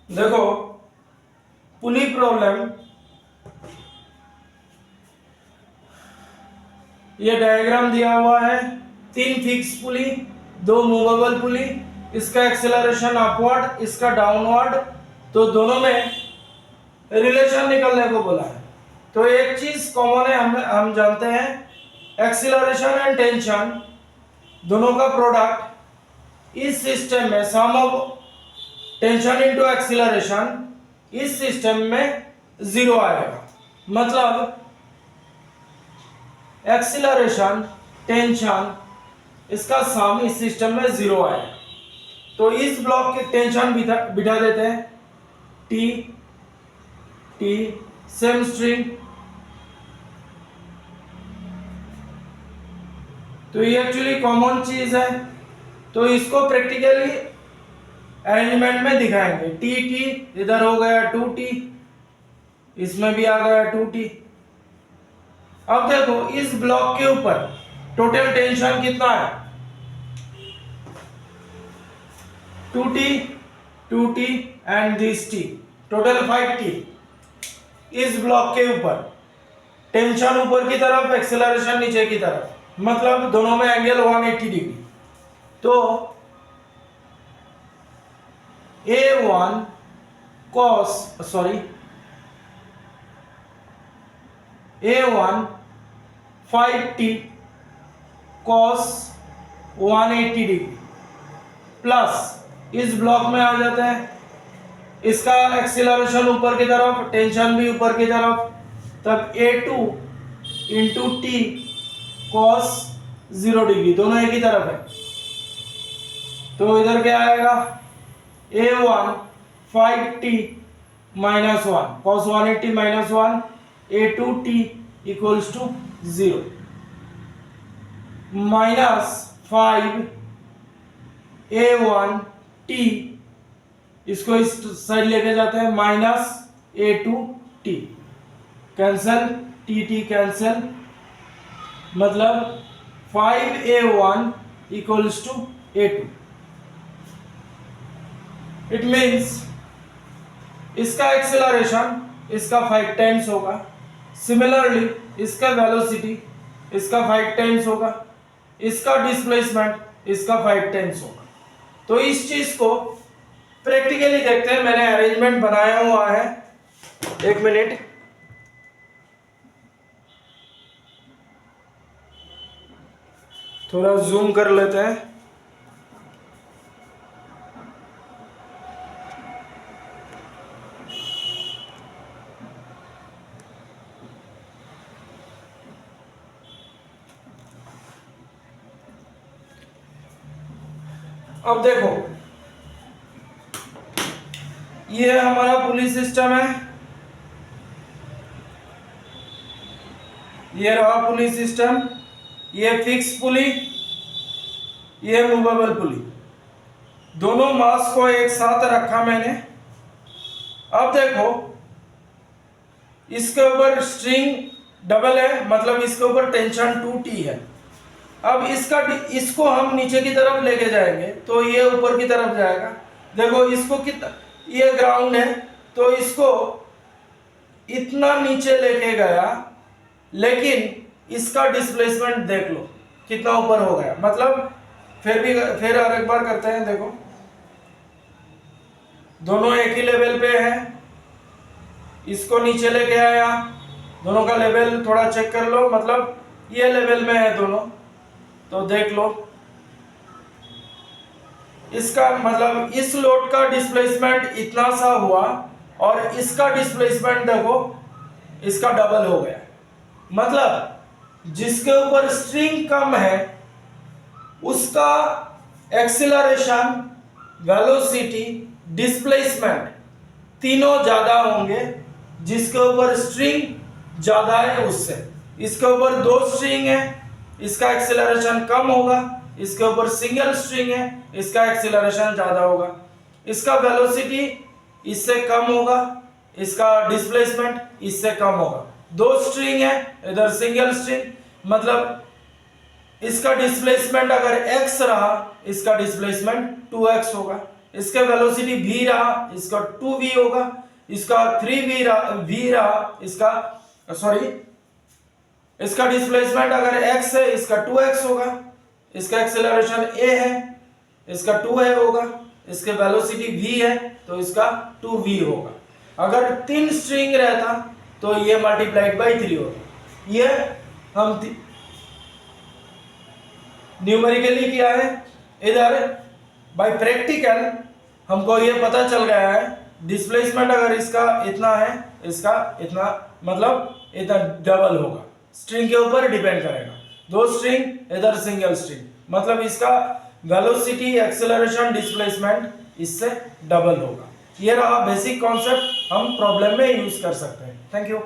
देखो पुली प्रॉब्लम, ये डायग्राम दिया हुआ है। 3 फिक्स पुली, 2 मूवेबल पुली, इसका एक्सेलरेशन अपवर्ड, इसका डाउनवर्ड, तो दोनों में रिलेशन निकलने को बोला है। तो एक चीज कॉमन है, हम जानते हैं एक्सेलरेशन एंड टेंशन दोनों का प्रोडक्ट इस सिस्टम में सम ऑफ टेंशन इनटू एक्सेलरेशन इस सिस्टम में 0 आएगा। मतलब एक्सीलरेशन टेंशन इसका सम इस सिस्टम में 0 आएगा। तो इस ब्लॉक की टेंशन बिठा देते हैं टी टी, सेम स्ट्रिंग। तो ये एक्चुअली कॉमन चीज है, तो इसको प्रैक्टिकली अरेंजमेंट में दिखाएंगे। टी टी इधर हो गया 2t, इसमें भी आ गया 2t। अब देखो इस ब्लॉक के ऊपर टोटल टेंशन कितना है, 2t 2t and this t, total 5t। इस ब्लॉक के ऊपर टेंशन ऊपर की तरफ, एक्सेलरेशन नीचे की तरफ, मतलब दोनों में एंगल 180 डिग्री। तो A1 cos A1 5t cos 180 degree plus इस ब्लॉक में आ जाते हैं, इसका एक्सीलरेशन ऊपर की तरफ, टेंशन भी ऊपर की तरफ, तब A2 into T cos 0 degree, दोनों एक ही तरफ है। तो इधर क्या आएगा, A1 5t minus 1 cos 180 minus 1, A2t equals to 0 minus 5 A1t, इसको इस साइड लेके जाते हैं, minus A2t, cancel T cancel, मतलब 5A1 equals to A2। It means इसका एक्सेलरेशन इसका 5 टाइम्स होगा, सिमिलरली इसका वेलोसिटी इसका 5 टाइम्स होगा, इसका डिस्प्लेसमेंट इसका 5 टाइम्स होगा। तो इस चीज को प्रैक्टिकली देखते हैं। मैंने अरेंजमेंट बनाया हुआ है, एक मिनट। थोड़ा जूम कर लेते हैं। अब देखो ये हमारा पुली सिस्टम है, ये रहा पुली सिस्टम, ये फिक्स पुली, ये मूवेबल पुली, दोनों मास को एक साथ रखा मैंने। अब देखो इसके ऊपर स्ट्रिंग डबल है, मतलब इसके ऊपर टेंशन 2t है। अब इसको हम नीचे की तरफ लेके जाएंगे तो ये ऊपर की तरफ जाएगा। देखो इसको कितना, ये ग्राउंड है तो इसको इतना नीचे लेके गया, लेकिन इसका डिस्प्लेसमेंट देख लो कितना ऊपर हो गया। मतलब फिर और एक बार करते हैं। देखो दोनों एक ही लेवल पे हैं, इसको नीचे लेके आया, दोनों का लेवल थोड़ा चेक कर लो, मतलब ये लेवल में है दोनों, तो देख लो इसका मतलब इस लोड का डिस्प्लेसमेंट इतना सा हुआ और इसका डिस्प्लेसमेंट देखो इसका डबल हो गया। मतलब जिसके ऊपर स्ट्रिंग कम है उसका एक्सीलरेशन, वेलोसिटी, डिस्प्लेसमेंट तीनों ज्यादा होंगे, जिसके ऊपर स्ट्रिंग ज्यादा है उससे। इसके ऊपर 2 स्ट्रिंग है, इसका एक्सीलरेशन कम होगा, इसके ऊपर सिंगल स्ट्रिंग है, इसका एक्सीलरेशन ज्यादा होगा। इसका वेलोसिटी इससे कम होगा, इसका डिस्प्लेसमेंट इससे कम होगा। 2 स्ट्रिंग है, इधर सिंगल स्ट्रिंग, मतलब इसका डिस्प्लेसमेंट अगर x रहा, इसका डिस्प्लेसमेंट 2x होगा। इसका वेलोसिटी v रहा, इसका 2v होगा, इसका 3v रहा, इसका डिस्प्लेसमेंट अगर x है, इसका 2x होगा, इसका एक्सेलरेशन a है, इसका 2a होगा, इसके वेलोसिटी v है तो इसका 2v होगा। अगर 3 स्ट्रिंग रहता तो ये मल्टीप्लाइड बाई 3 होता। ये हम न्यूमेरिकली किया है, इधर बाय प्रैक्टिकल हमको ये पता चल गया है डिस्प्लेसमेंट अगर इसका इतना है, इसका इतना, मतलब इतना डबल होगा, स्ट्रिंग के ऊपर डिपेंड करेगा। 2 स्ट्रिंग, इधर सिंगल स्ट्रिंग, मतलब इसका वेलोसिटी, एक्सेलरेशन, डिस्प्लेसमेंट इससे डबल होगा। ये रहा बेसिक कॉन्सेप्ट, हम प्रॉब्लम में यूज कर सकते हैं। Thank you.